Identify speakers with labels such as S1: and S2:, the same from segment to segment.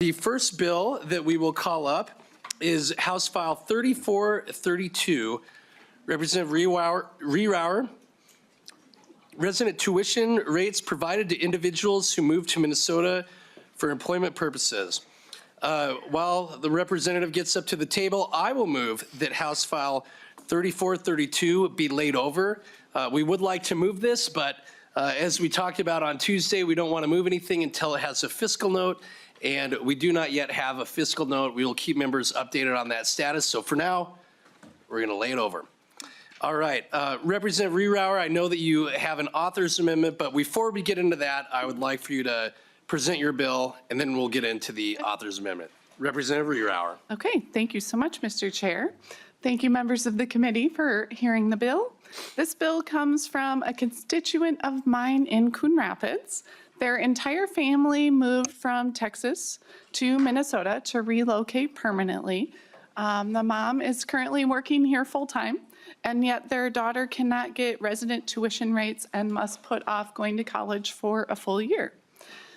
S1: The first bill that we will call up is House File 3432, Representative Rieauer, resident tuition rates provided to individuals who move to Minnesota for employment purposes. While the representative gets up to the table, I will move that House File 3432 be laid over. We would like to move this, but as we talked about on Tuesday, we don't want to move anything until it has a fiscal note, and we do not yet have a fiscal note. We will keep members updated on that status. So for now, we're going to lay it over. All right, Representative Rieauer, I know that you have an author's amendment, but before we get into that, I would like for you to present your bill, and then we'll get into the author's amendment. Representative Rieauer.
S2: Okay, thank you so much, Mr. Chair. Thank you, members of the committee, for hearing the bill. This bill comes from a constituent of mine in Coon Rapids. Their entire family moved from Texas to Minnesota to relocate permanently. The mom is currently working here full-time, and yet their daughter cannot get resident tuition rates and must put off going to college for a full year.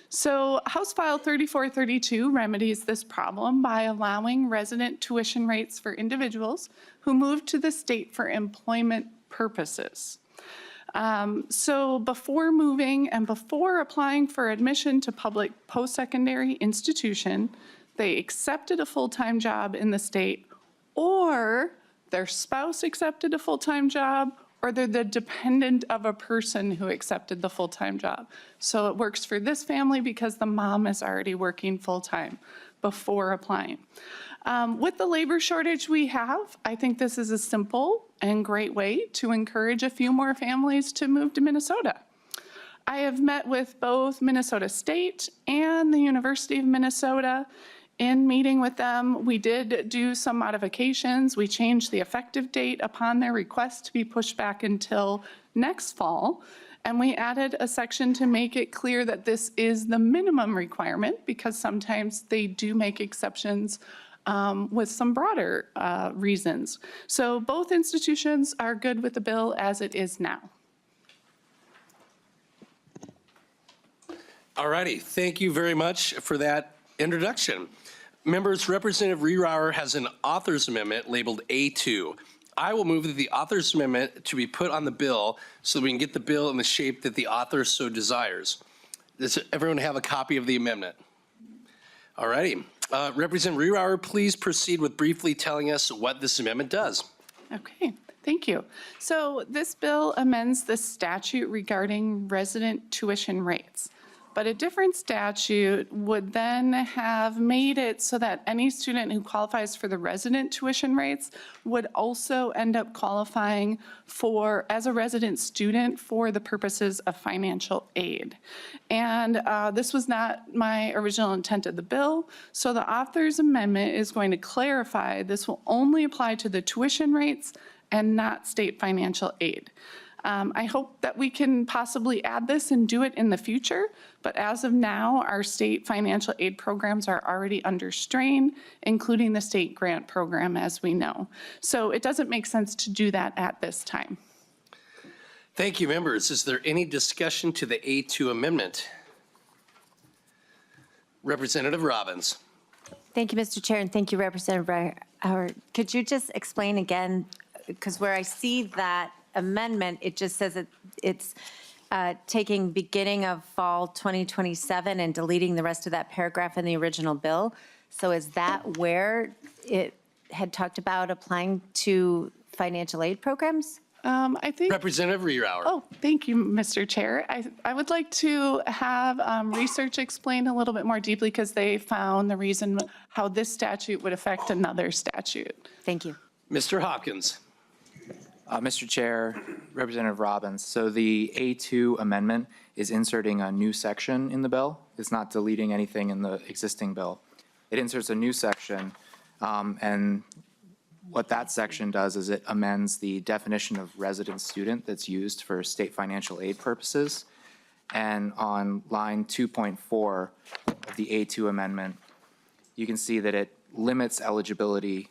S2: So House File 3432 remedies this problem by allowing resident tuition rates for individuals who move to the state for employment purposes. So before moving and before applying for admission to public post-secondary institution, they accepted a full-time job in the state, or their spouse accepted a full-time job, or they're the dependent of a person who accepted the full-time job. So it works for this family because the mom is already working full-time before applying. With the labor shortage we have, I think this is a simple and great way to encourage a few more families to move to Minnesota. I have met with both Minnesota State and the University of Minnesota. In meeting with them, we did do some modifications. We changed the effective date upon their request to be pushed back until next fall. And we added a section to make it clear that this is the minimum requirement, because sometimes they do make exceptions with some broader reasons. So both institutions are good with the bill as it is now.
S1: All righty, thank you very much for that introduction. Members, Representative Rieauer has an author's amendment labeled A2. I will move that the author's amendment to be put on the bill so that we can get the bill in the shape that the author so desires. Does everyone have a copy of the amendment? All righty. Representative Rieauer, please proceed with briefly telling us what this amendment does.
S2: Okay, thank you. So this bill amends the statute regarding resident tuition rates. But a different statute would then have made it so that any student who qualifies for the resident tuition rates would also end up qualifying for, as a resident student, for the purposes of financial aid. And this was not my original intent of the bill. So the author's amendment is going to clarify this will only apply to the tuition rates and not state financial aid. I hope that we can possibly add this and do it in the future, but as of now, our state financial aid programs are already under strain, including the state grant program, as we know. So it doesn't make sense to do that at this time.
S1: Thank you, members. Is there any discussion to the A2 amendment? Representative Robbins.
S3: Thank you, Mr. Chair, and thank you, Representative Rieauer. Could you just explain again, because where I see that amendment, it just says that it's taking beginning of fall 2027 and deleting the rest of that paragraph in the original bill. So is that where it had talked about applying to financial aid programs?
S2: I think.
S1: Representative Rieauer.
S2: Oh, thank you, Mr. Chair. I would like to have research explained a little bit more deeply, because they found the reason how this statute would affect another statute.
S3: Thank you.
S1: Mr. Hopkins.
S4: Mr. Chair, Representative Robbins, so the A2 amendment is inserting a new section in the bill. It's not deleting anything in the existing bill. It inserts a new section, and what that section does is it amends the definition of resident student that's used for state financial aid purposes. And on line 2.4 of the A2 amendment, you can see that it limits eligibility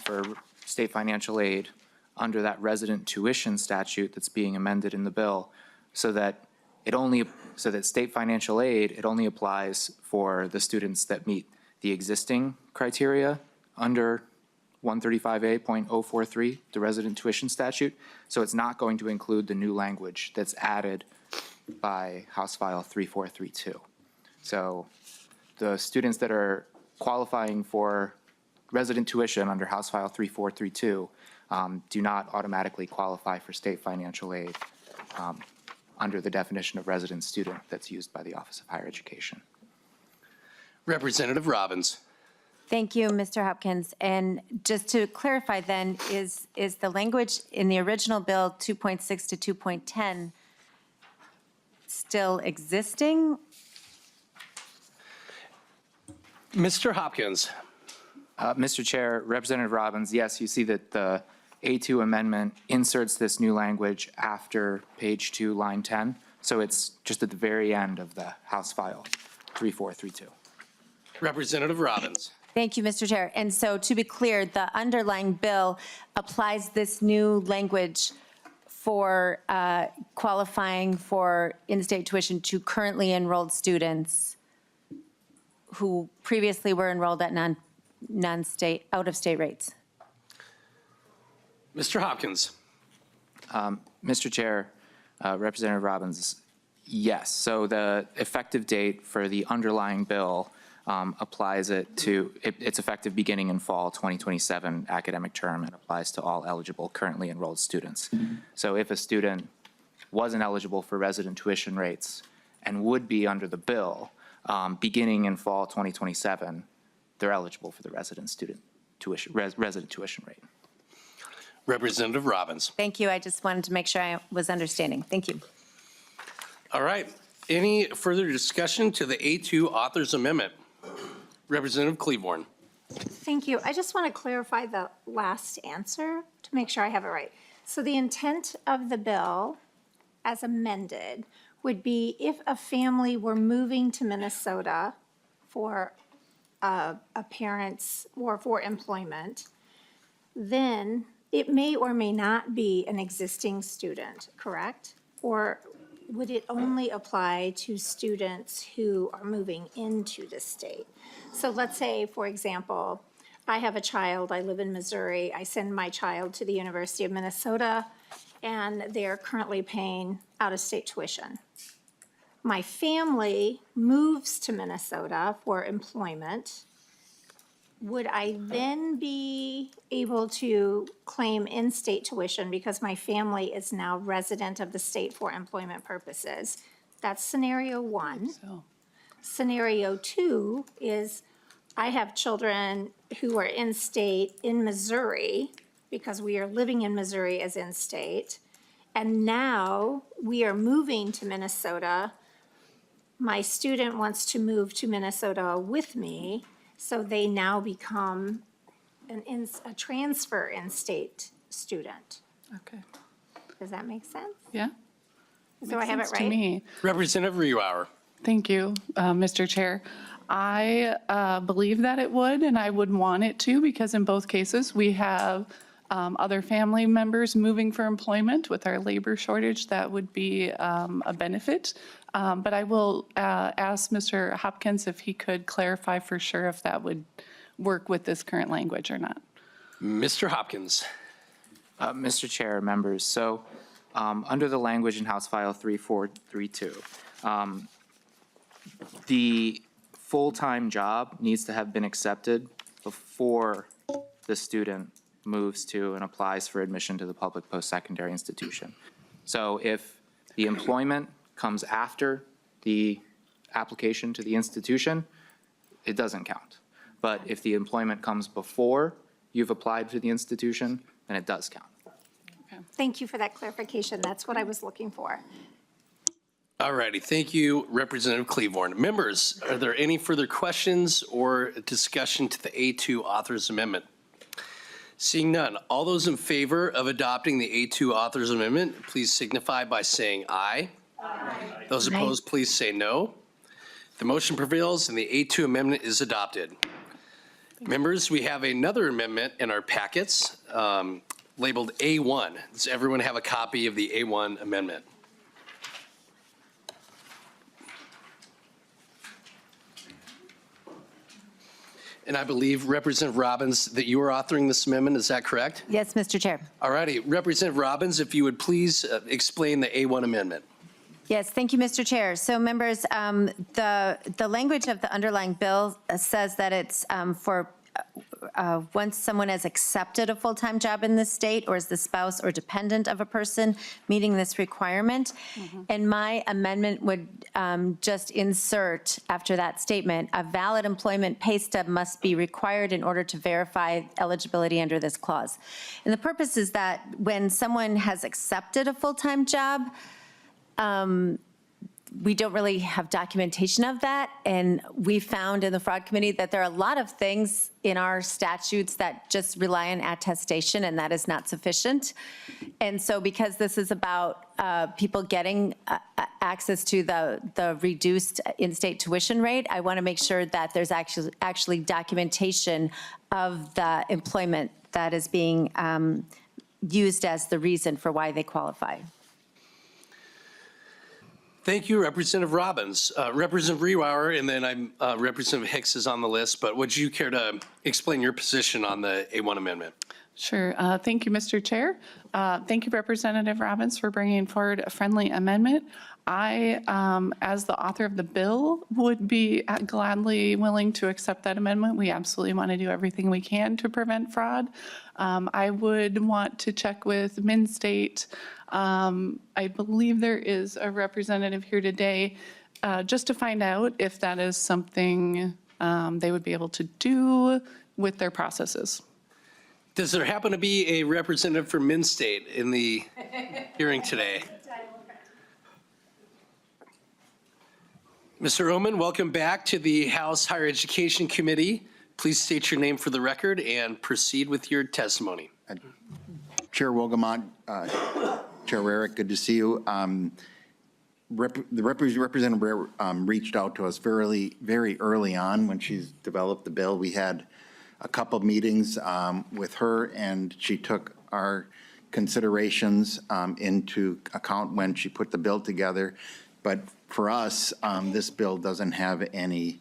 S4: for state financial aid under that resident tuition statute that's being amended in the bill, so that it only so that state financial aid, it only applies for the students that meet the existing criteria under 135A.043, the resident tuition statute. So it's not going to include the new language that's added by House File 3432. So the students that are qualifying for resident tuition under House File 3432 do not automatically qualify for state financial aid under the definition of resident student that's used by the Office of Higher Education.
S1: Representative Robbins.
S3: Thank you, Mr. Hopkins. And just to clarify then, is the language in the original bill 2.6 to 2.10 still existing?
S1: Mr. Hopkins.
S4: Mr. Chair, Representative Robbins, yes, you see that the A2 amendment inserts this new language after page 2, line 10. So it's just at the very end of the House File 3432.
S1: Representative Robbins.
S3: Thank you, Mr. Chair. And so to be clear, the underlying bill applies this new language for qualifying for in-state tuition to currently enrolled students who previously were enrolled at non-state, out-of-state rates.
S1: Mr. Hopkins.
S4: Mr. Chair, Representative Robbins, yes. So the effective date for the underlying bill applies it to, it's effective beginning in fall 2027 academic term and applies to all eligible currently enrolled students. So if a student wasn't eligible for resident tuition rates and would be under the bill, beginning in fall 2027, they're eligible for the resident tuition rate.
S1: Representative Robbins.
S3: Thank you. I just wanted to make sure I was understanding. Thank you.
S1: All right. Any further discussion to the A2 Authors Amendment? Representative Cleaborn.
S5: Thank you. I just want to clarify the last answer to make sure I have it right. So the intent of the bill as amended would be if a family were moving to Minnesota for a parent's or for employment, then it may or may not be an existing student, correct? Or would it only apply to students who are moving into the state? So let's say, for example, I have a child, I live in Missouri, I send my child to the University of Minnesota, and they're currently paying out-of-state tuition. My family moves to Minnesota for employment. Would I then be able to claim in-state tuition because my family is now resident of the state for employment purposes? That's scenario one. Scenario two is I have children who are in-state in Missouri because we are living in Missouri as in-state. And now we are moving to Minnesota. My student wants to move to Minnesota with me. So they now become a transfer in-state student.
S2: Okay.
S5: Does that make sense?
S2: Yeah?
S5: Do I have it
S2: Makes sense to
S5: right?
S2: me.
S1: Representative Reuauer.
S2: Thank you, Mr. Chair. I believe that it would, and I would want it to, because in both cases, we have other family members moving for employment. With our labor shortage, that would be a benefit. But I will ask Mr. Hopkins if he could clarify for sure if that would work with this current language or not.
S1: Mr. Hopkins.
S4: Mr. Chair, members, so under the language in House File 3432, the full-time job needs to have been accepted before the student moves to and applies for admission to the public post-secondary institution. So if the employment comes after the application to the institution, it doesn't count. But if the employment comes before you've applied to the institution, then it does count.
S5: Thank you for that clarification. That's what I was looking for.
S1: All righty. Thank you, Representative Cleaborn. Members, are there any further questions or discussion to the A2 Authors Amendment? Seeing none, all those in favor of adopting the A2 Authors Amendment, please signify by saying aye. Aye. Those opposed, please say no. The motion prevails and the A2 Amendment is adopted. Members, we have another amendment in our packets labeled A1. Does everyone have a copy of the A1 amendment? And I believe, Representative Robbins, that you are authoring this amendment, is that correct?
S3: Yes, Mr. Chair.
S1: All righty, Representative Robbins, if you would please explain the A1 amendment.
S3: Yes, thank you, Mr. Chair. So members, the language of the underlying bill says that it's for once someone has accepted a full-time job in this state or is the spouse or dependent of a person meeting this requirement. And my amendment would just insert after that statement, a valid employment pay stub must be required in order to verify eligibility under this clause. And the purpose is that when someone has accepted a full-time job, we don't really have documentation of that. And we found in the Fraud Committee that there are a lot of things in our statutes that just rely on attestation, and that is not sufficient. And so because this is about people getting access to the reduced in-state tuition rate, I want to make sure that there's actually documentation of the employment that is being used as the reason for why they qualify.
S1: Thank you, Representative Robbins. Representative Rewauer, and then Representative Hicks is on the list, but would you care to explain your position on the A1 amendment?
S2: Sure. Thank you, Mr. Chair. Thank you, Representative Robbins, for bringing forward a friendly amendment. I, as the author of the bill, would be gladly willing to accept that amendment. We absolutely want to do everything we can to prevent fraud. I would want to check with MnState. I believe there is a representative here today just to find out if that is something they would be able to do with their processes.
S1: Does there happen to be a representative from MnState in the hearing today? Mr. Oman, welcome back to the House Higher Education Committee. Please state your name for the record and proceed with your testimony.
S6: Chair Wogamont, Chair Rarick, good to see you. The representative reached out to us very early on when she's developed the bill. We had a couple of meetings with her, and she took our considerations into account when she put the bill together. But for us, this bill doesn't have any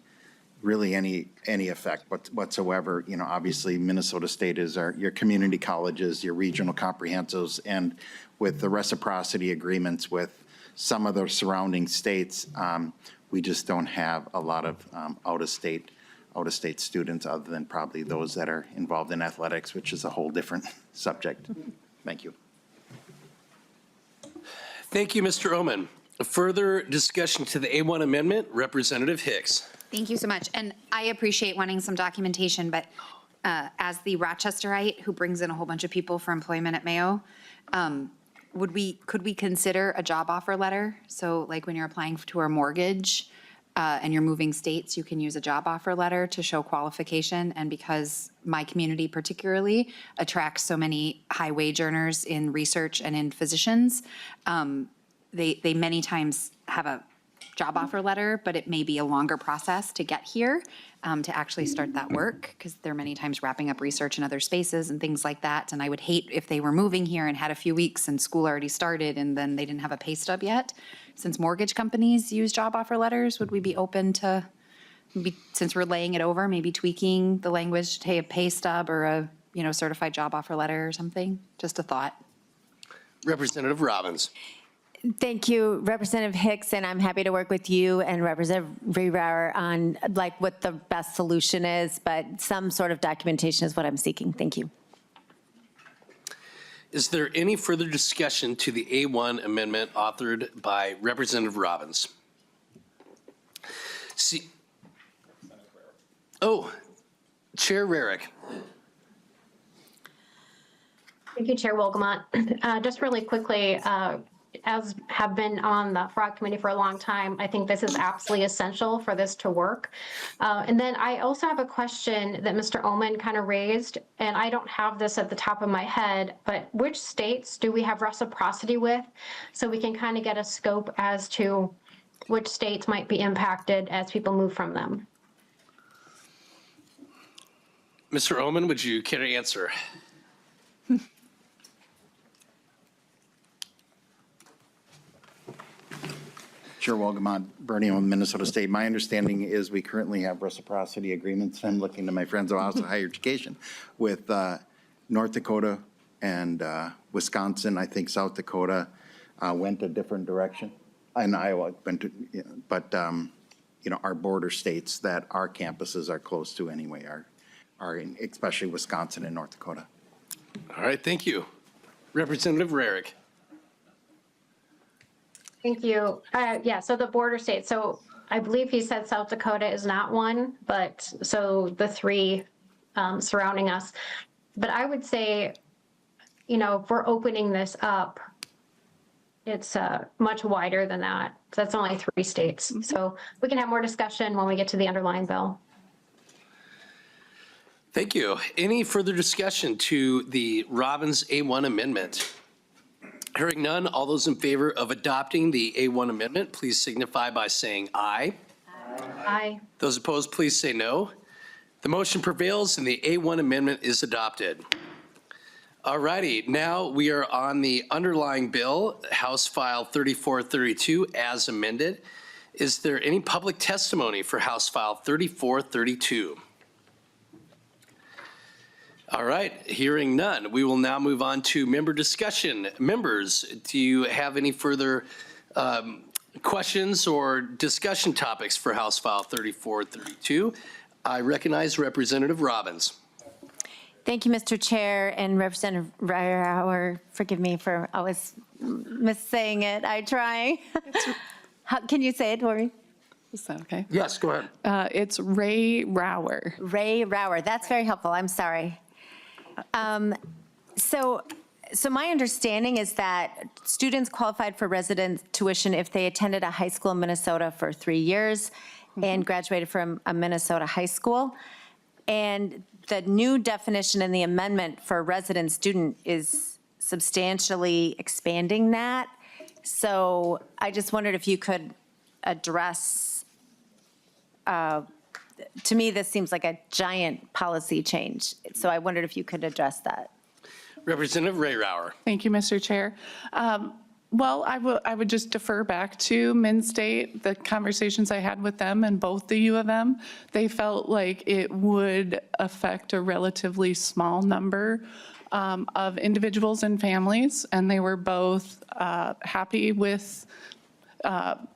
S6: effect whatsoever. You know, obviously Minnesota State is your community colleges, your regional comprehensives, and with the reciprocity agreements with some of the surrounding states, we just don't have a lot of out-of-state students other than probably those that are involved in athletics, which is a whole different subject. Thank you.
S1: Thank you, Mr. Oman. A further discussion to the A1 amendment, Representative Hicks.
S7: Thank you so much. And I appreciate wanting some documentation, but as the Rochesterite who brings in a whole bunch of people for employment at Mayo, could we consider a job offer letter? So like when you're applying to a mortgage and you're moving states, you can use a job offer letter to show qualification. And because my community particularly attracts so many high wage earners in research and in physicians, they many times have a job offer letter, but it may be a longer process to get here to actually start that work, because they're many times wrapping up research in other spaces and things like that. And I would hate if they were moving here and had a few weeks and school already started and then they didn't have a pay stub yet. Since mortgage companies use job offer letters, would we be open to, since we're laying it over, maybe tweaking the language to a pay stub or a certified job offer letter or something? Just a thought.
S1: Representative Robbins.
S3: Thank you, Representative Hicks, and I'm happy to work with you and Representative Rewauer on like what the best solution is, but some sort of documentation is what I'm seeking. Thank you.
S1: Is there any further discussion to the A1 amendment authored by Representative Robbins? Chair Rarick.
S8: Thank you, Chair Wolgamott. Just really quickly, as have been on the Fraud Committee for a long time, I think this is absolutely essential for this to work. And then I also have a question that Mr. Oman kind of raised, and I don't have this at the top of my head, but which states do we have reciprocity with? So we can kind of get a scope as to which states might be impacted as people move from them.
S1: Mr. Oman, would you care to answer?
S6: Chair Wolgamott, Bernie with Minnesota State. My understanding is we currently have reciprocity agreements. I'm looking to my friends of House of Higher Education with North Dakota and Wisconsin. I think South Dakota went a different direction, and Iowa went to, but our border states that our campuses are close to anyway are in, especially Wisconsin and North Dakota.
S1: All right, thank you. Representative Rarick.
S8: Thank you. Yeah, so the border states, so I believe he said South Dakota is not one, but so the three surrounding us. But I would say, if we're opening this up, it's much wider than that. So that's only 3 states. So we can have more discussion when we get to the underlying bill.
S1: Thank you. Any further discussion to the Robbins A1 amendment? Hearing none, all those in favor of adopting the A1 amendment, please signify by saying aye.
S8: Aye.
S1: Those opposed, please say no. The motion prevails and the A1 amendment is adopted. All righty, now we are on the underlying bill, House File 3432 as amended. Is there any public testimony for House File 3432? All right, hearing none, we will now move on to member discussion. Members, do you have any further questions or discussion topics for House File 3432? I recognize Representative Robbins.
S3: Thank you, Mr. Chair, and Representative Reihauer. Forgive me for always missaying it. I try. Can you say it, Tori?
S2: Is that okay?
S1: Yes, go ahead.
S2: It's Ray Rauer.
S3: Ray Rauer. That's very helpful. I'm sorry. So my understanding is that students qualified for resident tuition if they attended a high school in Minnesota for 3 years and graduated from a Minnesota high school. And the new definition in the amendment for resident student is substantially expanding that. So I just wondered if you could address, to me, this seems like a giant policy change. So I wondered if you could address that.
S1: Representative Reihauer.
S2: Thank you, Mr. Chair. Well, I would just defer back to Min State, the conversations I had with them and both the U of M. They felt like it would affect a relatively small number of individuals and families, and they were both happy with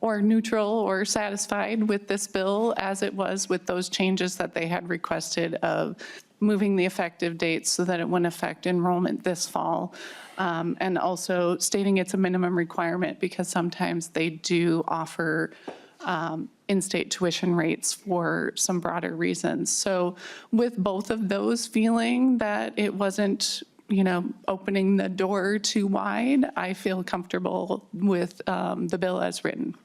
S2: or neutral or satisfied with this bill as it was with those changes that they had requested of moving the effective dates so that it wouldn't affect enrollment this fall. And also stating it's a minimum requirement because sometimes they do offer in-state tuition rates for some broader reasons. So with both of those, feeling that it wasn't opening the door too wide, I feel comfortable with the bill as written.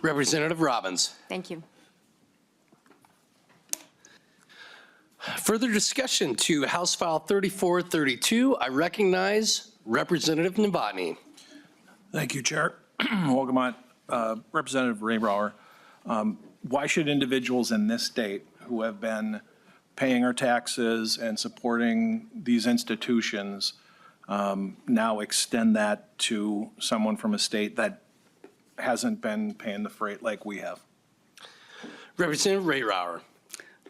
S1: Representative Robbins.
S3: Thank you.
S1: Further discussion to House File 3432. I recognize Representative Novotny.
S9: Thank you, Chair. Wolgamott, Representative Ray Rauer. Why should individuals in this state who have been paying our taxes and supporting these institutions now extend that to someone from a state that hasn't been paying the freight like we have?
S1: Representative Reihauer.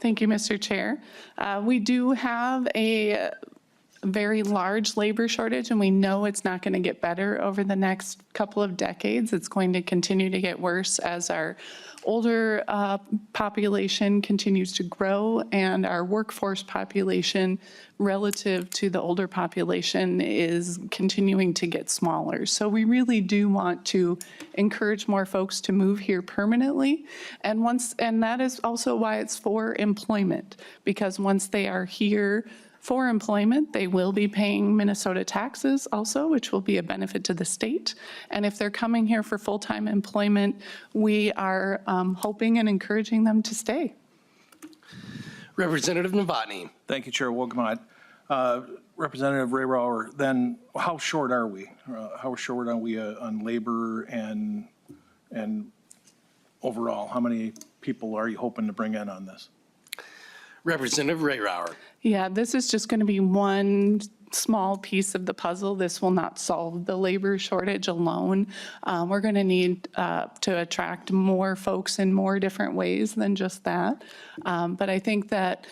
S2: Thank you, Mr. Chair. We do have a very large labor shortage, and we know it's not going to get better over the next couple of decades. It's going to continue to get worse as our older population continues to grow and our workforce population relative to the older population is continuing to get smaller. So we really do want to encourage more folks to move here permanently. And that is also why it's for employment, because once they are here for employment, they will be paying Minnesota taxes also, which will be a benefit to the state. And if they're coming here for full-time employment, we are hoping and encouraging them to stay.
S1: Representative Novotny.
S9: Thank you, Chair Wolgamott. Representative Ray Rauer, then how short are we? How short are we on labor and overall? How many people are you hoping to bring in on this?
S1: Representative Reihauer.
S2: Yeah, this is just going to be one small piece of the puzzle. This will not solve the labor shortage alone. We're going to need to attract more folks in more different ways than just that. But I think that,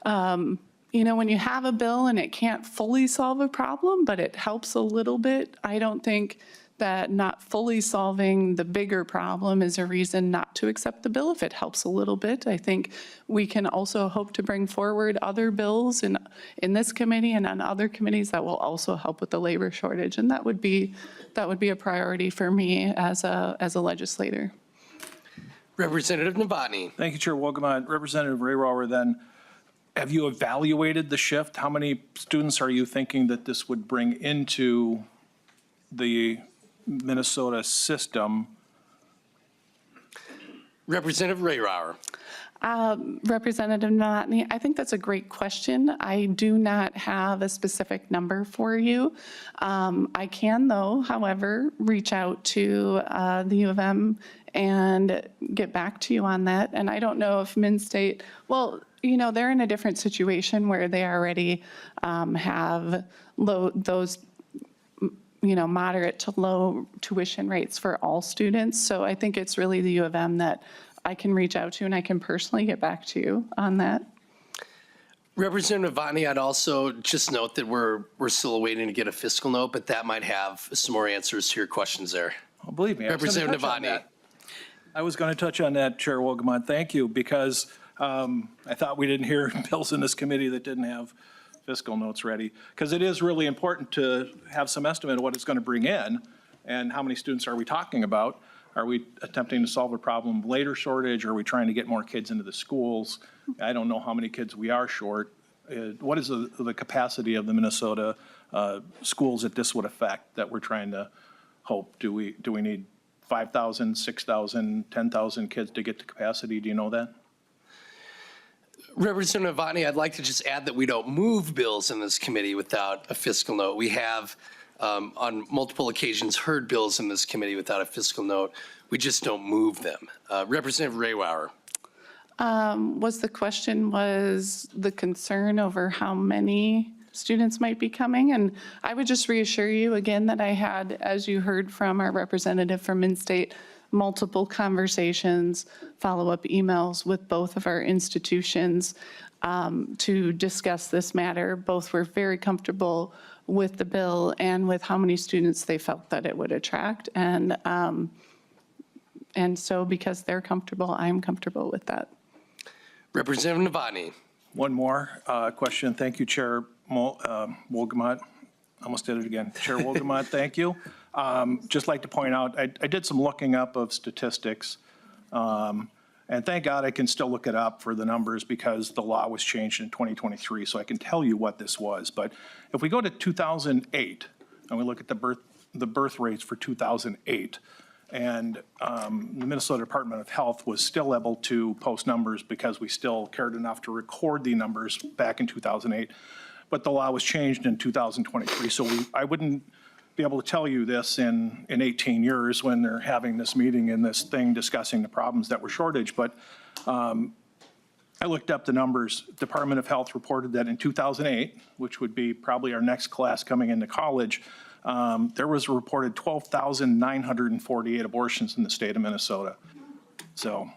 S2: when you have a bill and it can't fully solve a problem, but it helps a little bit, I don't think that not fully solving the bigger problem is a reason not to accept the bill if it helps a little bit. I think we can also hope to bring forward other bills in this committee and on other committees that will also help with the labor shortage. And that would be a priority for me as a legislator.
S1: Representative Novotny.
S9: Thank you, Chair Wolgamott. Representative Rayrauer, then, have you evaluated the shift? How many students are you thinking that this would bring into the Minnesota system?
S1: Representative Rayrauer.
S2: Representative Novotny, I think that's a great question. I do not have a specific number for you. I can, though, however, reach out to the U of M and get back to you on that. And I don't know if Min-State, well, they're in a different situation where they already have those moderate to low tuition rates for all students. So I think it's really the U of M that I can reach out to, and I can personally get back to you on that.
S1: Representative Novotny, I'd also just note that we're still waiting to get a fiscal note, but that might have some more answers to your questions there.
S9: Oh, believe me.
S1: Representative Novotny.
S9: I was going to touch on that, Chair Wolgamott. Thank you, because I thought we didn't hear bills in this committee that didn't have fiscal notes ready, because it is really important to have some estimate of what it's going to bring in and how many students are we talking about. Are we attempting to solve a problem of labor shortage? Are we trying to get more kids into the schools? I don't know how many kids we are short. What is the capacity of the Minnesota schools that this would affect that we're trying to hope? Do we need 5,000, 6,000, 10,000 kids to get to capacity? Do you know that?
S1: Representative Novotny, I'd like to just add that we don't move bills in this committee without a fiscal note. We have, on multiple occasions, heard bills in this committee without a fiscal note. We just don't move them. Representative Rayrauer.
S2: Was the question the concern over how many students might be coming? And I would just reassure you again that I had, as you heard from our representative from in-state, multiple conversations, follow-up emails with both of our institutions to discuss this matter. Both were very comfortable with the bill and with how many students they felt that it would attract. And so because they're comfortable, I'm comfortable with that.
S1: Representative Novotny.
S9: One more question. Thank you, Chair Wolgamott. Almost did it again. Chair Wolgamott, thank you. Just like to point out, I did some looking up of statistics. And thank God I can still look it up for the numbers because the law was changed in 2023, so I can tell you what this was. But if we go to 2008 and we look at the birth rates for 2008, and the Minnesota Department of Health was still able to post numbers because we still cared enough to record the numbers back in 2008. But the law was changed in 2023, so I wouldn't be able to tell you this in 18 years when they're having this meeting and this thing discussing the problems that were shortage. But I looked up the numbers. Department of Health reported that in 2008, which would be probably our next class coming into college, there was reported 12,948 abortions in the state of Minnesota. So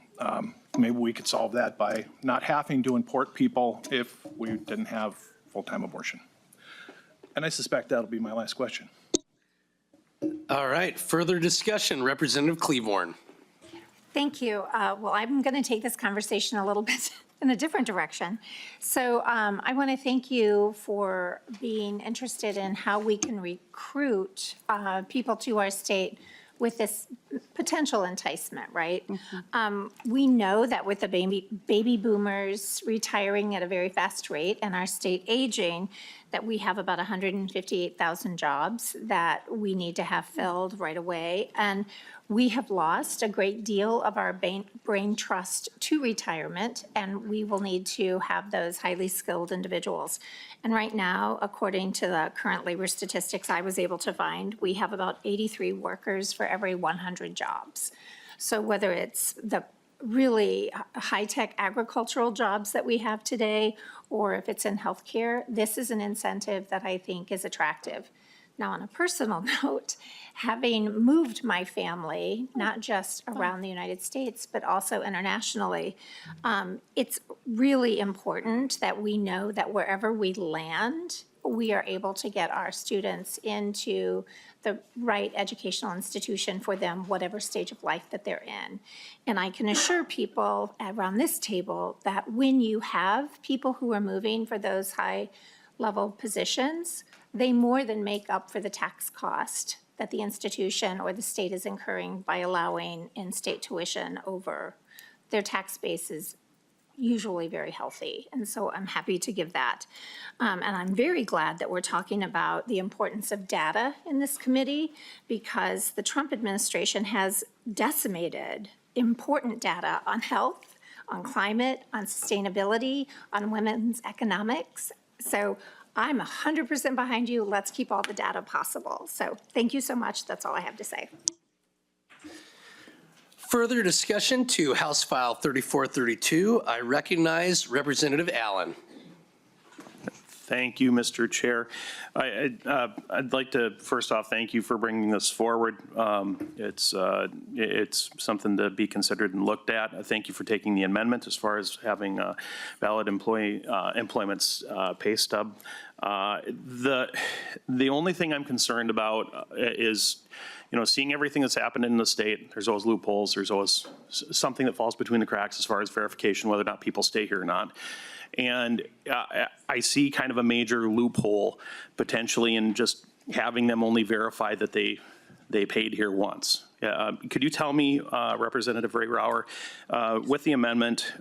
S9: maybe we could solve that by not having to import people if we didn't have full-time abortion. And I suspect that'll be my last question.
S1: All right, further discussion. Representative Cleavorn.
S5: Thank you. Well, I'm going to take this conversation a little bit in a different direction. So I want to thank you for being interested in how we can recruit people to our state with this potential enticement, right? We know that with the baby boomers retiring at a very fast rate and our state aging, that we have about 158,000 jobs that we need to have filled right away. And we have lost a great deal of our brain trust to retirement, and we will need to have those highly skilled individuals. And right now, according to the current labor statistics I was able to find, we have about 83 workers for every 100 jobs. So whether it's the really high-tech agricultural jobs that we have today, or if it's in healthcare, this is an incentive that I think is attractive. Now, on a personal note, having moved my family, not just around the United States, but also internationally, it's really important that we know that wherever we land, we are able to get our students into the right educational institution for them, whatever stage of life that they're in. And I can assure people around this table that when you have people who are moving for those high-level positions, they more than make up for the tax cost that the institution or the state is incurring by allowing in-state tuition over their tax base is usually very healthy. And so I'm happy to give that. And I'm very glad that we're talking about the importance of data in this committee, because the Trump administration has decimated important data on health, on climate, on sustainability, on women's economics. So I'm 100% behind you. Let's keep all the data possible. So thank you so much. That's all I have to say.
S1: Further discussion to House File 3432. I recognize Representative Allen.
S9: Thank you, Mr. Chair. I'd like to, first off, thank you for bringing this forward. It's something to be considered and looked at. Thank you for taking the amendment as far as having a valid employment pay stub. The only thing I'm concerned about is, seeing everything that's happened in the state. There's always loopholes. There's always something that falls between the cracks as far as verification, whether or not people stay here or not. And I see kind of a major loophole potentially in just having them only verify that they paid here once. Could you tell me, Representative Ray Rauer, with the amendment,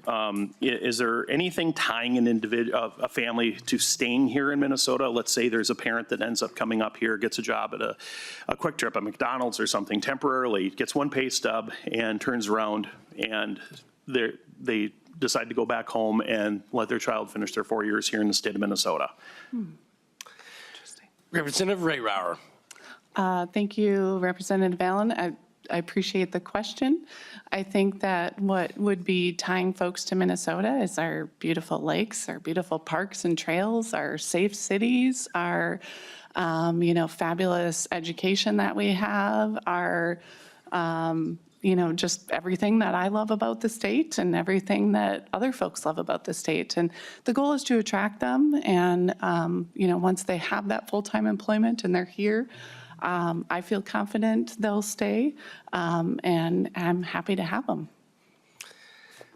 S9: is there anything tying an a family to staying here in Minnesota? Let's say there's a parent that ends up coming up here, gets a job at a Quick Trip, a McDonald's or something temporarily, gets one pay stub and turns around and they decide to go back home and let their child finish their 4 years here in the state of Minnesota.
S1: Representative Ray Rauer.
S2: Thank you, Representative Allen. I appreciate the question. I think that what would be tying folks to Minnesota is our beautiful lakes, our beautiful parks and trails, our safe cities, our fabulous education that we have, our just everything that I love about the state and everything that other folks love about the state. And the goal is to attract them. And, once they have that full-time employment and they're here, I feel confident they'll stay. And I'm happy to have them.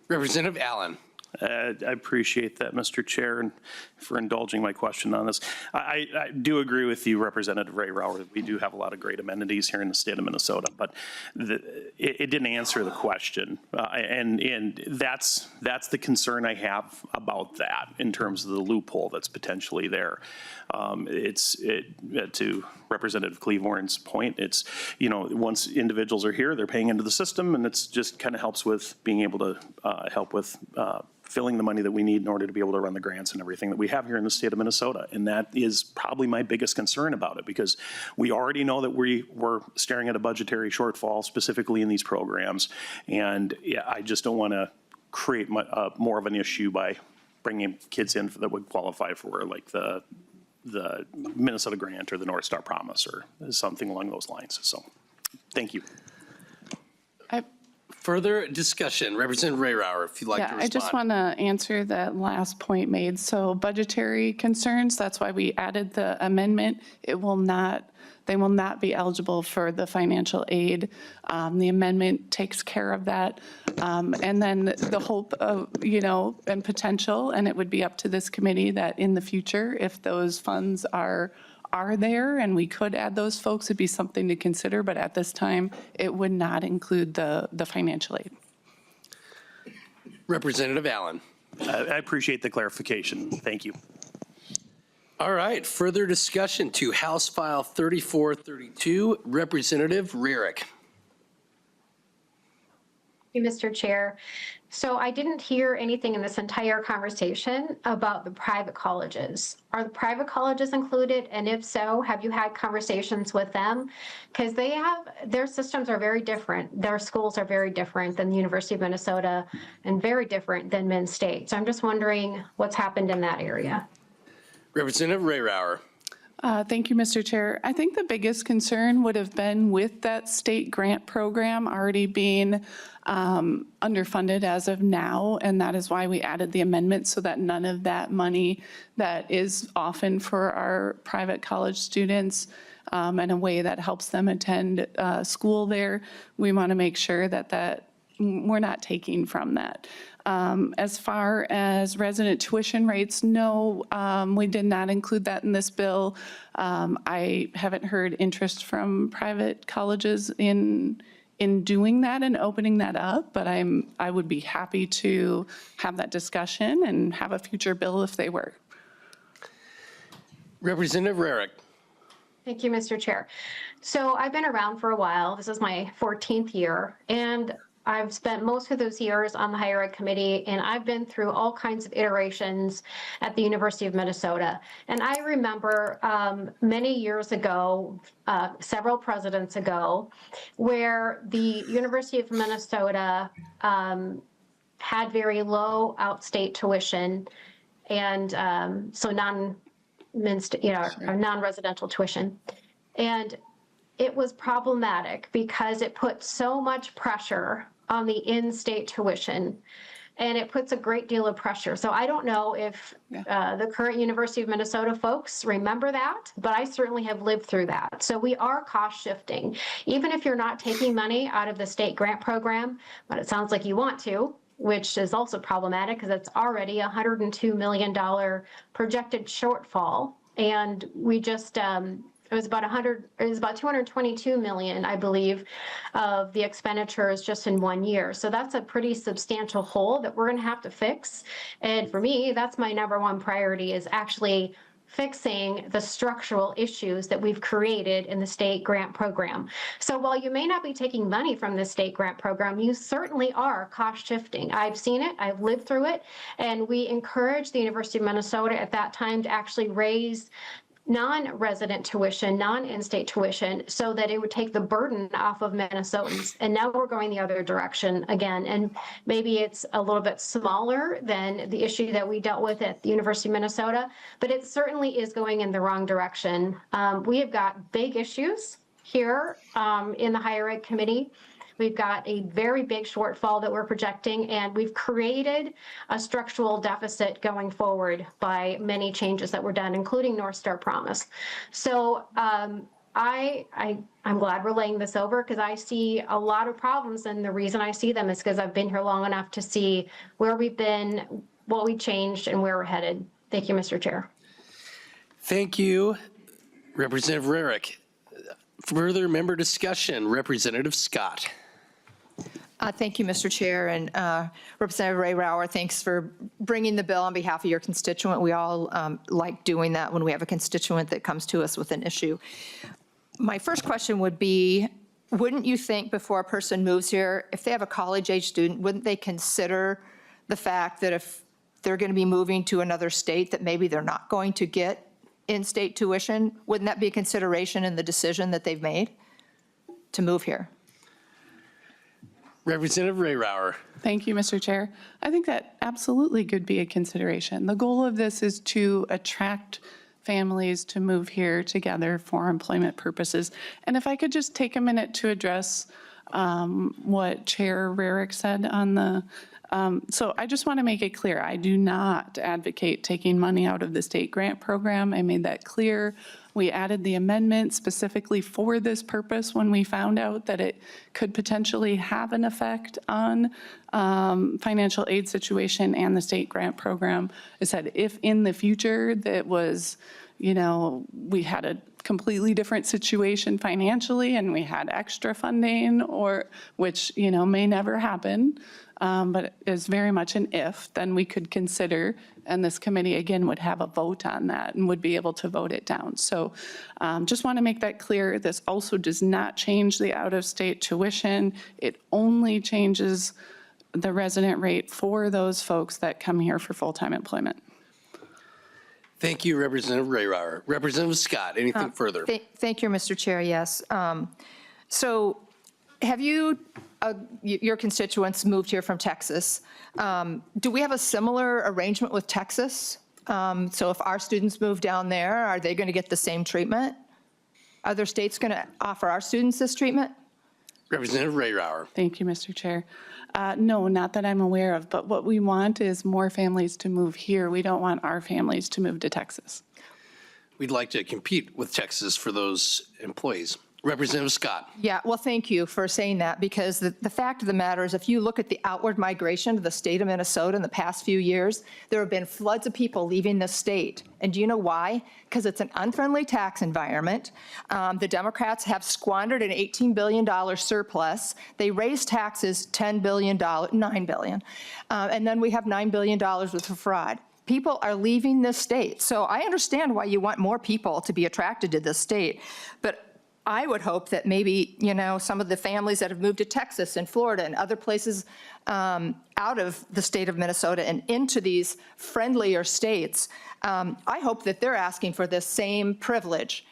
S1: Representative Allen.
S9: I appreciate that, Mr. Chair, and for indulging my question on this. I do agree with you, Representative Ray Rauer, that we do have a lot of great amenities here in the state of Minnesota, but it didn't answer the question. And that's the concern I have about that in terms of the loophole that's potentially there. To Representative Cleavorn's point, it's, once individuals are here, they're paying into the system, and it's just kind of helps with being able to help with filling the money that we need in order to be able to run the grants and everything that we have here in the state of Minnesota. And that is probably my biggest concern about it, because we already know that we're staring at a budgetary shortfall specifically in these programs. And I just don't want to create more of an issue by bringing kids in that would qualify for like the Minnesota Grant or the North Star Promise or something along those lines. So thank you.
S1: Further discussion, Representative Ray Rauer, if you'd like to respond.
S2: I just want to answer that last point made. So budgetary concerns, that's why we added the amendment. They will not be eligible for the financial aid. The amendment takes care of that. And then the hope of, and potential, and it would be up to this committee that in the future, if those funds are there and we could add those folks, it'd be something to consider, but at this time, it would not include the financial aid.
S1: Representative Allen.
S9: I appreciate the clarification. Thank you.
S1: All right, further discussion to House File 3432, Representative Rarick.
S8: Thank you, Mr. Chair. So I didn't hear anything in this entire conversation about the private colleges. Are the private colleges included? And if so, have you had conversations with them? Because their systems are very different. Their schools are very different than the University of Minnesota and very different than Penn State. So I'm just wondering what's happened in that area.
S1: Representative Rayrauer.
S2: Thank you, Mr. Chair. I think the biggest concern would have been with that state grant program already being underfunded as of now, and that is why we added the amendment so that none of that money that is often for our private college students in a way that helps them attend school there, we want to make sure that we're not taking from that. As far as resident tuition rates, no, we did not include that in this bill. I haven't heard interest from private colleges in doing that and opening that up, but I would be happy to have that discussion and have a future bill if they were.
S1: Representative Rarick.
S8: Thank you, Mr. Chair. So I've been around for a while. This is my 14th year, and I've spent most of those years on the Higher Ed Committee, and I've been through all kinds of iterations at the University of Minnesota. And I remember many years ago, several presidents ago, where the University of Minnesota had very low outstate tuition, and so non-residential tuition. And it was problematic because it put so much pressure on the in-state tuition, and it puts a great deal of pressure. So I don't know if the current University of Minnesota folks remember that, but I certainly have lived through that. So we are cost shifting. Even if you're not taking money out of the state grant program, but it sounds like you want to, which is also problematic because it's already a $102 million projected shortfall. And we just, it was about 222 million, I believe, of the expenditures just in 1 year. So that's a pretty substantial hole that we're going to have to fix. And for me, that's my number one priority, is actually fixing the structural issues that we've created in the state grant program. So while you may not be taking money from the state grant program, you certainly are cost shifting. I've seen it, I've lived through it, and we encouraged the University of Minnesota at that time to actually raise non-resident tuition, non-in-state tuition, so that it would take the burden off of Minnesotans. And now we're going the other direction again. And maybe it's a little bit smaller than the issue that we dealt with at the University of Minnesota, but it certainly is going in the wrong direction. We have got big issues here in the Higher Ed Committee. We've got a very big shortfall that we're projecting, and we've created a structural deficit going forward by many changes that were done, including North Star Promise. So I'm glad we're laying this over, because I see a lot of problems, and the reason I see them is because I've been here long enough to see where we've been, what we changed, and where we're headed. Thank you, Mr. Chair.
S1: Thank you, Representative Rarick. Further member discussion, Representative Scott.
S10: Thank you, Mr. Chair, and Representative Rayrauer, thanks for bringing the bill on behalf of your constituent. We all like doing that when we have a constituent that comes to us with an issue. My first question would be, wouldn't you think before a person moves here, if they have a college-age student, wouldn't they consider the fact that if they're going to be moving to another state, that maybe they're not going to get in-state tuition? Wouldn't that be a consideration in the decision that they've made to move here?
S1: Representative Rayrauer.
S2: Thank you, Mr. Chair. I think that absolutely could be a consideration. The goal of this is to attract families to move here together for employment purposes. And if I could just take a minute to address what Chair Rarick said on the, so I just want to make it clear, I do not advocate taking money out of the state grant program. I made that clear. We added the amendment specifically for this purpose when we found out that it could potentially have an effect on financial aid situation and the state grant program. I said, if in the future that was, we had a completely different situation financially and we had extra funding, or which, may never happen, but is very much an if, then we could consider, and this committee again would have a vote on that and would be able to vote it down. So just want to make that clear. This also does not change the out-of-state tuition. It only changes the resident rate for those folks that come here for full-time employment.
S1: Thank you, Representative Rayrauer. Representative Scott, anything further?
S10: Thank you, Mr. Chair, yes. So have you, your constituents moved here from Texas. Do we have a similar arrangement with Texas? So if our students move down there, are they going to get the same treatment? Are other states going to offer our students this treatment?
S1: Representative Rayrauer.
S2: Thank you, Mr. Chair. No, not that I'm aware of, but what we want is more families to move here. We don't want our families to move to Texas.
S1: We'd like to compete with Texas for those employees. Representative Scott.
S10: Yeah, well, thank you for saying that, because the fact of the matter is, if you look at the outward migration to the state of Minnesota in the past few years, there have been floods of people leaving the state. And do you know why? Because it's an unfriendly tax environment. The Democrats have squandered an $18 billion surplus. They raised taxes $9 billion. And then we have $9 billion worth of fraud. People are leaving this state. So I understand why you want more people to be attracted to this state. But I would hope that maybe, some of the families that have moved to Texas and Florida and other places out of the state of Minnesota and into these friendlier states, I hope that they're asking for the same privilege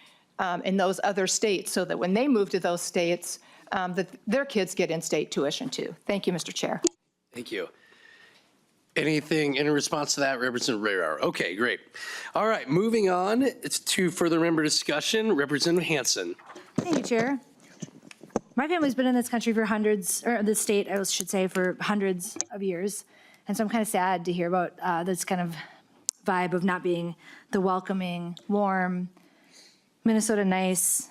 S10: in those other states, so that when they move to those states, that their kids get in-state tuition too. Thank you, Mr. Chair.
S1: Thank you. Anything in response to that, Representative Rayrauer? Okay, great. All right, moving on to further member discussion. Representative Hansen.
S11: Thank you, Chair. My family's been in this country for hundreds, or this state, I should say, for hundreds of years. And so I'm kind of sad to hear about this kind of vibe of not being the welcoming, warm, Minnesota nice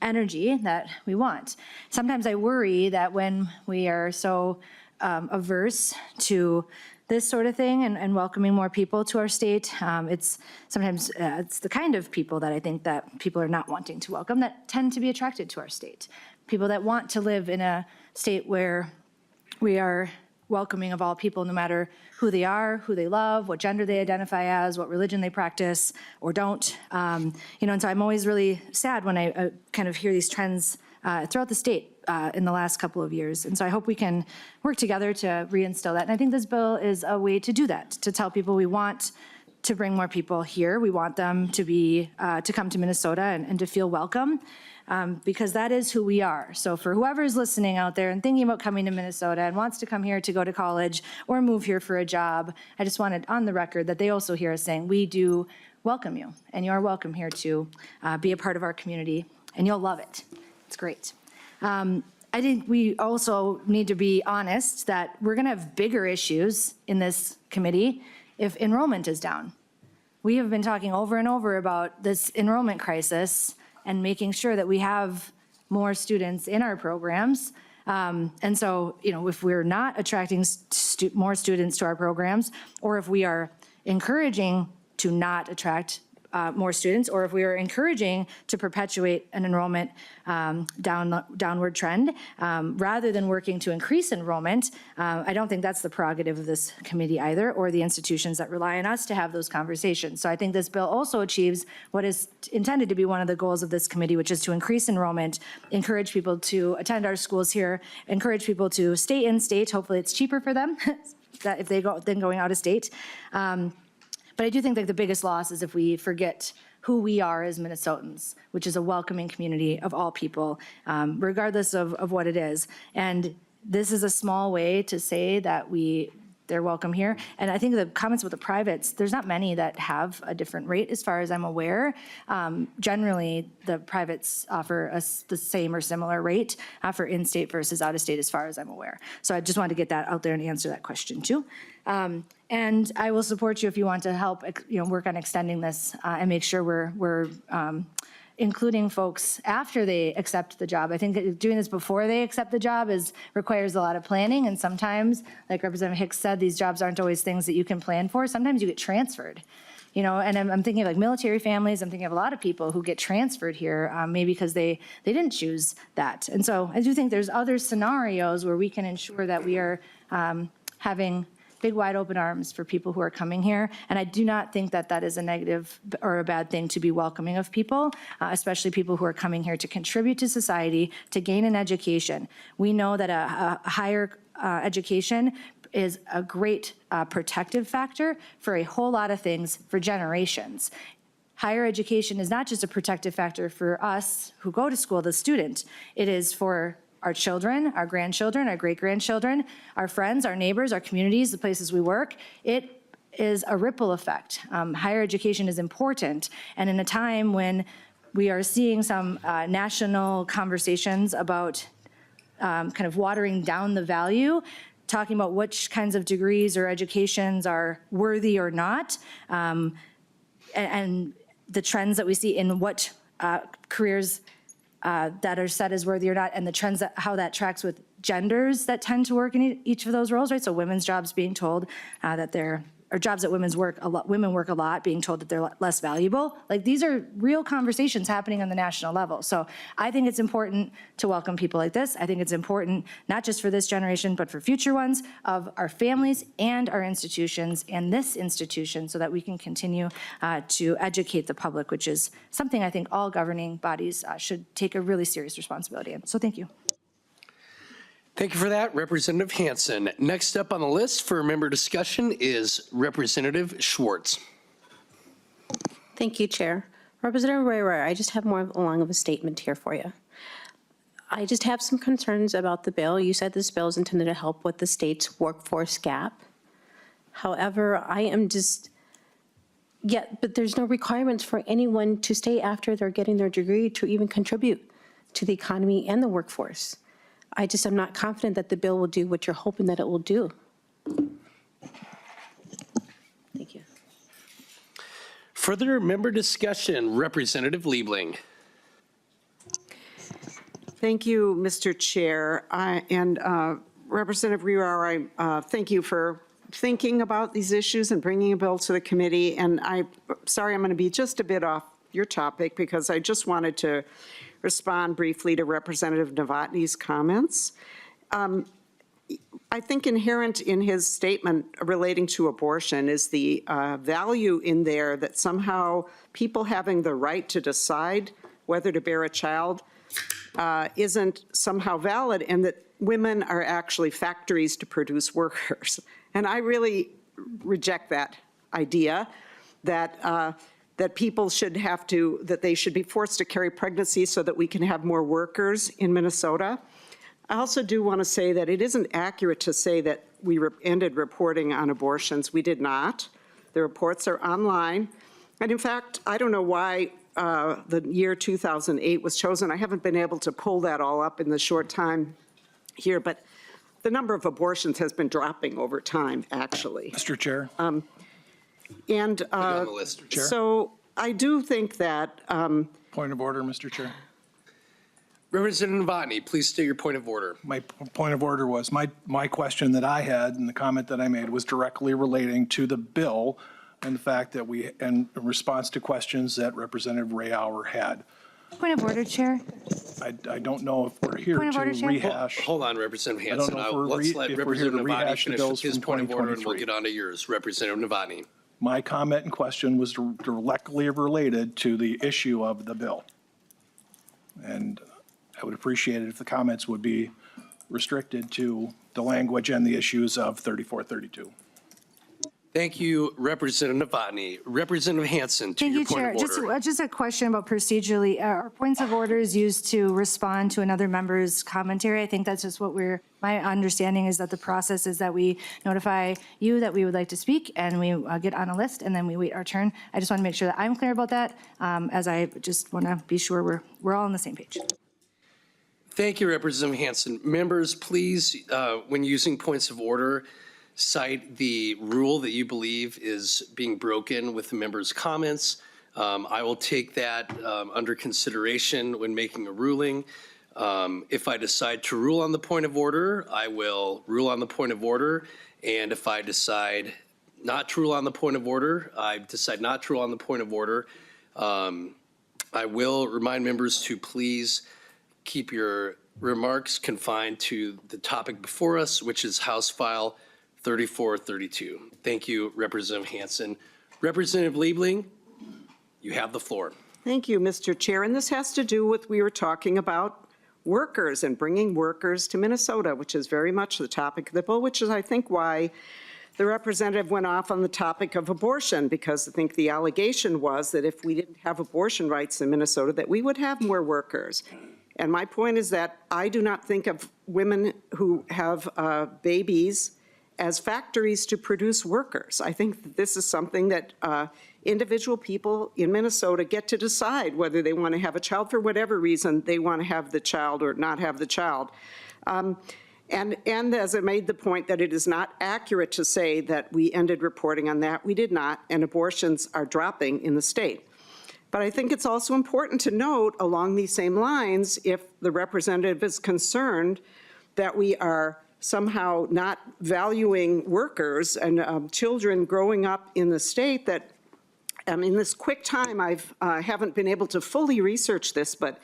S11: energy that we want. Sometimes I worry that when we are so averse to this sort of thing and welcoming more people to our state, it's sometimes it's the kind of people that I think that people are not wanting to welcome that tend to be attracted to our state. People that want to live in a state where we are welcoming of all people, no matter who they are, who they love, what gender they identify as, what religion they practice or don't. And so I'm always really sad when I kind of hear these trends throughout the state in the last couple of years. And so I hope we can work together to reinstill that. And I think this bill is a way to do that, to tell people we want to bring more people here. We want them to be, to come to Minnesota and to feel welcome, because that is who we are. So for whoever's listening out there and thinking about coming to Minnesota and wants to come here to go to college or move here for a job, I just wanted on the record that they also hear us saying, we do welcome you, and you are welcome here to be a part of our community, and you'll love it. It's great. I think we also need to be honest that we're going to have bigger issues in this committee if enrollment is down. We have been talking over and over about this enrollment crisis and making sure that we have more students in our programs. And so, if we're not attracting more students to our programs, or if we are encouraging to not attract more students, or if we are encouraging to perpetuate an enrollment downward trend, rather than working to increase enrollment, I don't think that's the prerogative of this committee either, or the institutions that rely on us to have those conversations. So I think this bill also achieves what is intended to be one of the goals of this committee, which is to increase enrollment, encourage people to attend our schools here, encourage people to stay in state. Hopefully it's cheaper for them that if they go than going out of state. But I do think that the biggest loss is if we forget who we are as Minnesotans, which is a welcoming community of all people, regardless of what it is. And this is a small way to say that they're welcome here. And I think the comments with the privates, there's not many that have a different rate as far as I'm aware. Generally, the privates offer us the same or similar rate for in-state versus out-of-state as far as I'm aware. So I just wanted to get that out there and answer that question too. And I will support you if you want to help, work on extending this and make sure we're including folks after they accept the job. I think doing this before they accept the job requires a lot of planning, and sometimes, like Representative Hicks said, these jobs aren't always things that you can plan for. Sometimes you get transferred. And I'm thinking of like military families. I'm thinking of a lot of people who get transferred here, maybe because they didn't choose that. And so I do think there's other scenarios where we can ensure that we are having big wide open arms for people who are coming here. And I do not think that that is a negative or a bad thing to be welcoming of people, especially people who are coming here to contribute to society, to gain an education. We know that a higher education is a great protective factor for a whole lot of things for generations. Higher education is not just a protective factor for us who go to school, the student. It is for our children, our grandchildren, our great-grandchildren, our friends, our neighbors, our communities, the places we work. It is a ripple effect. Higher education is important. And in a time when we are seeing some national conversations about kind of watering down the value, talking about which kinds of degrees or educations are worthy or not, and the trends that we see in what careers that are set as worthy or not, and the trends, how that tracks with genders that tend to work in each of those roles, right? So women's jobs being told that they're, or jobs that women work a lot, being told that they're less valuable. Like, these are real conversations happening on the national level. So I think it's important to welcome people like this. I think it's important, not just for this generation, but for future ones, of our families and our institutions and this institution, so that we can continue to educate the public, which is something I think all governing bodies should take a really serious responsibility in. So thank you.
S1: Thank you for that, Representative Hansen. Next up on the list for member discussion is Representative Schwartz.
S12: Thank you, Chair. Representative Ray, I just have more along of a statement here for you. I just have some concerns about the bill. You said this bill is intended to help with the state's workforce gap. However, I am just, but there's no requirements for anyone to stay after they're getting their degree to even contribute to the economy and the workforce. I just am not confident that the bill will do what you're hoping that it will do. Thank you.
S1: Further member discussion, Representative Liebling.
S13: Thank you, Mr. Chair. Representative Reauer, I thank you for thinking about these issues and bringing a bill to the committee. And I'm sorry, I'm going to be just a bit off your topic, because I just wanted to respond briefly to Representative Novotny's comments. I think inherent in his statement relating to abortion is the value in there that somehow people having the right to decide whether to bear a child isn't somehow valid, and that women are actually factories to produce workers. And I really reject that idea that that people should have to, that they should be forced to carry pregnancy so that we can have more workers in Minnesota. I also do want to say that it isn't accurate to say that we ended reporting on abortions. We did not. The reports are online. And in fact, I don't know why the year 2008 was chosen. I haven't been able to pull that all up in the short time here, but the number of abortions has been dropping over time, actually.
S9: Mr. Chair.
S13: And
S1: on the list, Chair.
S13: So I do think that.
S9: Point of order, Mr. Chair.
S1: Representative Novotny, please state your point of order.
S9: My point of order was, my question that I had and the comment that I made was directly relating to the bill and the fact that in response to questions that Representative Reauer had.
S11: Point of order, Chair.
S9: I don't know if we're here
S11: Point of order,
S9: to
S11: Chair.
S9: rehash.
S1: Hold on, Representative
S9: I don't
S1: Hansen.
S9: know if we're
S1: Let's let
S9: if we're here to
S1: Representative Novotny
S9: rehash the
S1: finish
S9: bills
S1: with his
S9: from
S1: point of order, and we'll
S9: 2023.
S1: get on to yours. Representative Novotny.
S9: My comment and question was directly related to the issue of the bill. And I would appreciate it if the comments would be restricted to the language and the issues of 3432.
S1: Thank you, Representative Novotny. Representative Hansen, to your point of order.
S11: Just a question about procedurally. Are points of orders used to respond to another member's commentary? I think that's just what my understanding is, that the process is that we notify you that we would like to speak, and we get on a list, and then we wait our turn. I just want to make sure that I'm clear about that, as I just want to be sure we're all on the same page.
S1: Thank you, Representative Hansen. Members, please, when using points of order, cite the rule that you believe is being broken with the member's comments. I will take that under consideration when making a ruling. If I decide to rule on the point of order, I will rule on the point of order. And if I decide not to rule on the point of order, I decide not to rule on the point of order. I will remind members to please keep your remarks confined to the topic before us, which is House File 3432. Thank you, Representative Hansen. Representative Liebling, you have the floor.
S13: Thank you, Mr. Chair. And this has to do with, we were talking about workers and bringing workers to Minnesota, which is very much the topic of the bill, which is, I think, why the representative went off on the topic of abortion, because I think the allegation was that if we didn't have abortion rights in Minnesota, that we would have more workers. And my point is that I do not think of women who have babies as factories to produce workers. I think that this is something that individual people in Minnesota get to decide whether they want to have a child for whatever reason they want to have the child or not have the child. And as I made the point that it is not accurate to say that we ended reporting on that, we did not, and abortions are dropping in the state. But I think it's also important to note along these same lines, if the representative is concerned that we are somehow not valuing workers and children growing up in the state, that in this quick time I haven't been able to fully research this, but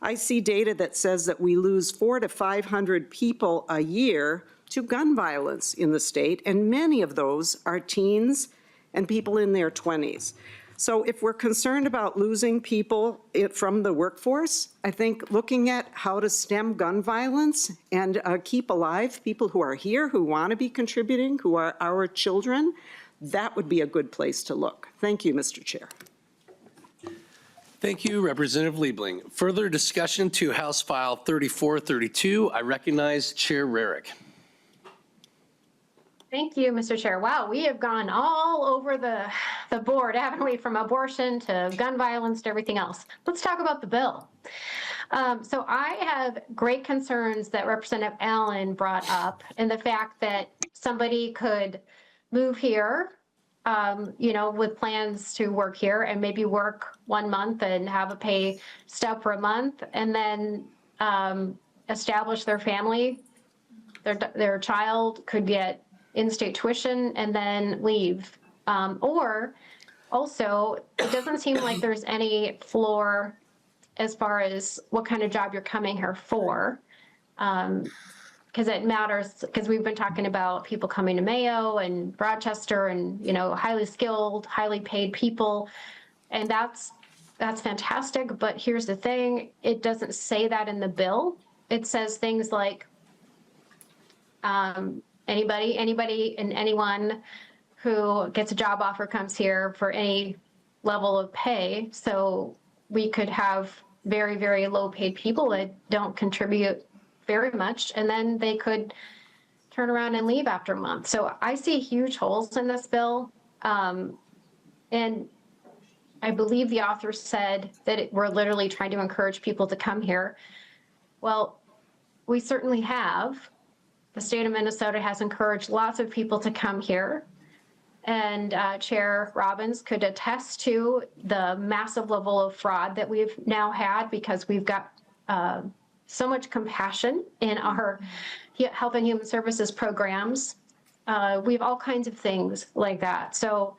S13: I see data that says that we lose 400 to 500 people a year to gun violence in the state, and many of those are teens and people in their 20s. So if we're concerned about losing people from the workforce, I think looking at how to stem gun violence and keep alive people who are here, who want to be contributing, who are our children, that would be a good place to look. Thank you, Mr. Chair.
S1: Thank you, Representative Liebling. Further discussion to House File 3432. I recognize Chair Rarick.
S8: Thank you, Mr. Chair. Wow, we have gone all over the board, haven't we? From abortion to gun violence to everything else. Let's talk about the bill. So I have great concerns that Representative Allen brought up, and the fact that somebody could move here, with plans to work here and maybe work 1 month and have a pay stub for a month, and then establish their family. Their child could get in-state tuition and then leave. Or also, it doesn't seem like there's any floor as far as what kind of job you're coming here for. Because it matters, because we've been talking about people coming to Mayo and Rochester and, highly skilled, highly paid people. And that's fantastic. But here's the thing, it doesn't say that in the bill. It says things like anybody and anyone who gets a job offer comes here for any level of pay. So we could have very, very low paid people that don't contribute very much, and then they could turn around and leave after a month. So I see huge holes in this bill. And I believe the author said that we're literally trying to encourage people to come here. Well, we certainly have. The state of Minnesota has encouraged lots of people to come here. And Chair Robbins could attest to the massive level of fraud that we've now had, because we've got so much compassion in our Health and Human Services programs. We have all kinds of things like that. So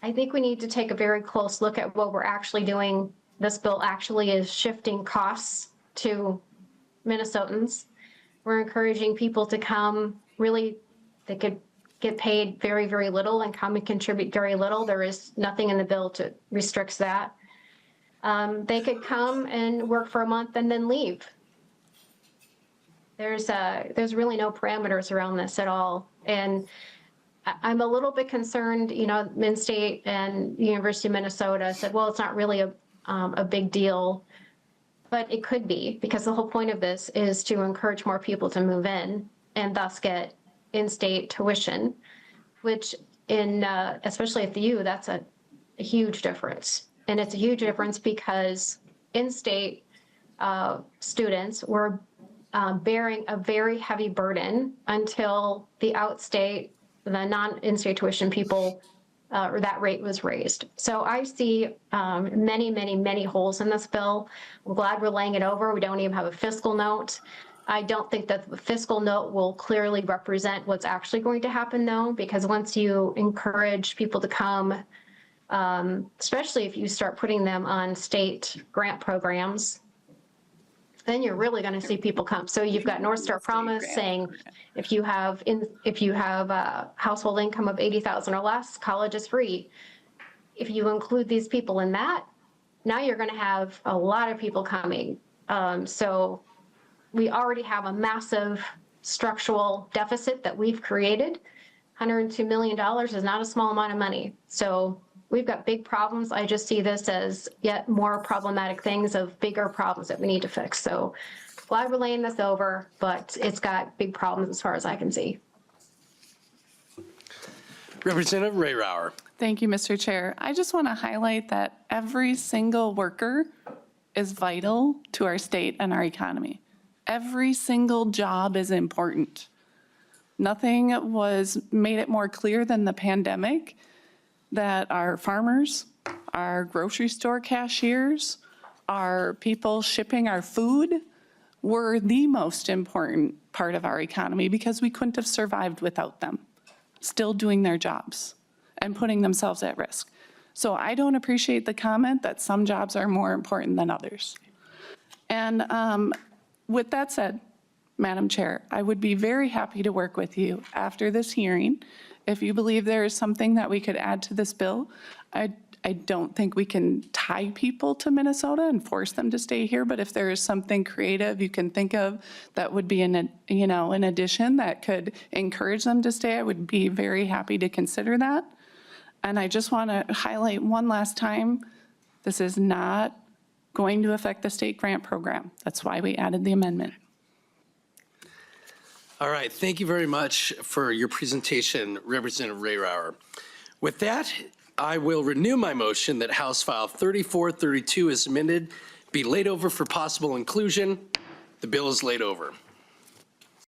S8: I think we need to take a very close look at what we're actually doing. This bill actually is shifting costs to Minnesotans. We're encouraging people to come, really, they could get paid very, very little and come and contribute very little. There is nothing in the bill to restricts that. They could come and work for a month and then leave. There's really no parameters around this at all. And I'm a little bit concerned, MnState and University of Minnesota said, well, it's not really a big deal, but it could be, because the whole point of this is to encourage more people to move in and thus get in-state tuition, which especially at the U, that's a huge difference. And it's a huge difference because in-state students were bearing a very heavy burden until the out-state, the non-in-state tuition people, or that rate was raised. So I see many, many, many holes in this bill. I'm glad we're laying it over. We don't even have a fiscal note. I don't think that the fiscal note will clearly represent what's actually going to happen, though, because once you encourage people to come, especially if you start putting them on state grant programs, then you're really going to see people come. So you've got North Star Promise saying if you have a household income of $80,000 or less, college is free. If you include these people in that, now you're going to have a lot of people coming. So we already have a massive structural deficit that we've created. $102 million is not a small amount of money. So we've got big problems. I just see this as yet more problematic things of bigger problems that we need to fix. So glad we're laying this over, but it's got big problems as far as I can see.
S1: Representative Rayrauer.
S2: Thank you, Mr. Chair. I just want to highlight that every single worker is vital to our state and our economy. Every single job is important. Nothing was made it more clear than the pandemic that our farmers, our grocery store cashiers, our people shipping our food were the most important part of our economy because we couldn't have survived without them, still doing their jobs and putting themselves at risk. So I don't appreciate the comment that some jobs are more important than others. And with that said, Madam Chair, I would be very happy to work with you after this hearing. If you believe there is something that we could add to this bill, I don't think we can tie people to Minnesota and force them to stay here, but if there is something creative you can think of that would be an addition that could encourage them to stay, I would be very happy to consider that. And I just want to highlight one last time, this is not going to affect the state grant program. That's why we added the amendment.
S1: All right, thank you very much for your presentation, Representative Rayrauer. With that, I will renew my motion that House File 3432 as amended be laid over for possible inclusion. The bill is laid over.